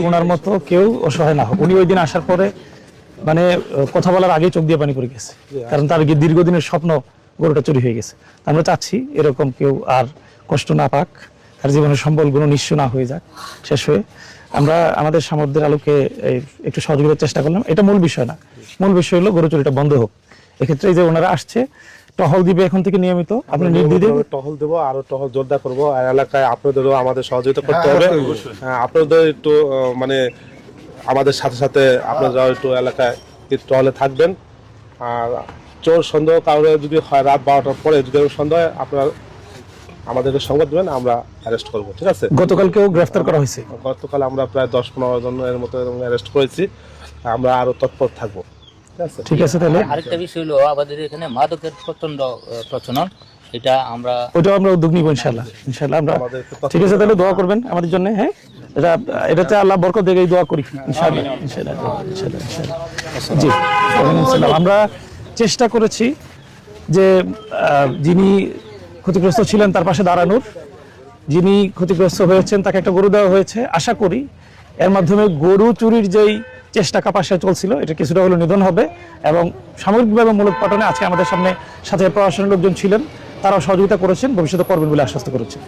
ওনার মতো কেউ অসহায় না হোক। উনি ওই দিন আসার পরে মানে কথা বলার আগে চোখ দিয়ে পানি পড়ে গেছে, কারণ তার দীর্ঘদিনের স্বপ্ন গরুটা চুরি হয়ে গেছে। আমরা চাচ্ছি এরকম কেউ আর কষ্ট না পাক, আর জীবনের সম্বলগুলো নিঃস্ব না হয়ে যাক শেষ হয়ে। আমরা আমাদের সামর্থ্যের আলোকে একটু সহযোগিতার চেষ্টা করলাম, এটা মূল বিষয় না। মূল বিষয় হলো গরু চুরিটা বন্ধ হোক। এক্ষেত্রে এই যে ওনারা আসছে, টহল দিবে এখন থেকে নিয়মিত, আপনি নির্দ্বিধে টহল দেবো, আরো টহল জোরদার করবো। আর এলাকায় আপনাদেরও আমাদের সহযোগিতা করতে হবে। আপনাদের একটু মানে আমাদের সাথে সাথে আপনারা একটু এলাকায় টহলে থাকবেন। আর চোর সন্দেহ কাউরে যদি হয় রাত 12টার পরে যদি সন্দেহ হয়, আপনারা আমাদেরকে সংবাদ দেবেন, আমরা অ্যারেস্ট করবো। ঠিক আছে? গতকালকেও গ্রেফতার করা হয়েছে। গতকাল আমরা প্রায় 10-15 জনের মতো অ্যারেস্ট করেছি। আমরা আরো তৎপর থাকবো। ঠিক আছে, তাহলে আরেকটা বিষয় হলো আমাদের এখানে মাদকের প্রচন্ড প্রচলন, এটা আমরা উদ্যোগ নিব ইনশাআল্লাহ। আমরা ঠিক আছে, তাহলে দোয়া করবেন আমাদের জন্য। হ্যাঁ, এটাতে আল্লাহ বরকত দেবে, এই দোয়া করি ইনশাআল্লাহ। জি, আমরা চেষ্টা করেছি যে যিনি ক্ষতিগ্রস্ত ছিলেন তার পাশে দাঁড়ানোর, যিনি ক্ষতিগ্রস্ত হয়েছেন তাকে একটা গরু দেওয়া হয়েছে। আশা করি এর মাধ্যমে গরু চুরির যেই চেষ্টা কাপাসে চলছিল এটা কিছুটা হলো নিধন হবে, এবং সামগ্রিকভাবে মূলক পাটনে আজকে আমাদের সাথে প্রশাসনের লোকজন ছিলেন, তারাও সহযোগিতা করেছেন, ভবিষ্যতে করবেন বলে আশ্বস্ত করেছেন।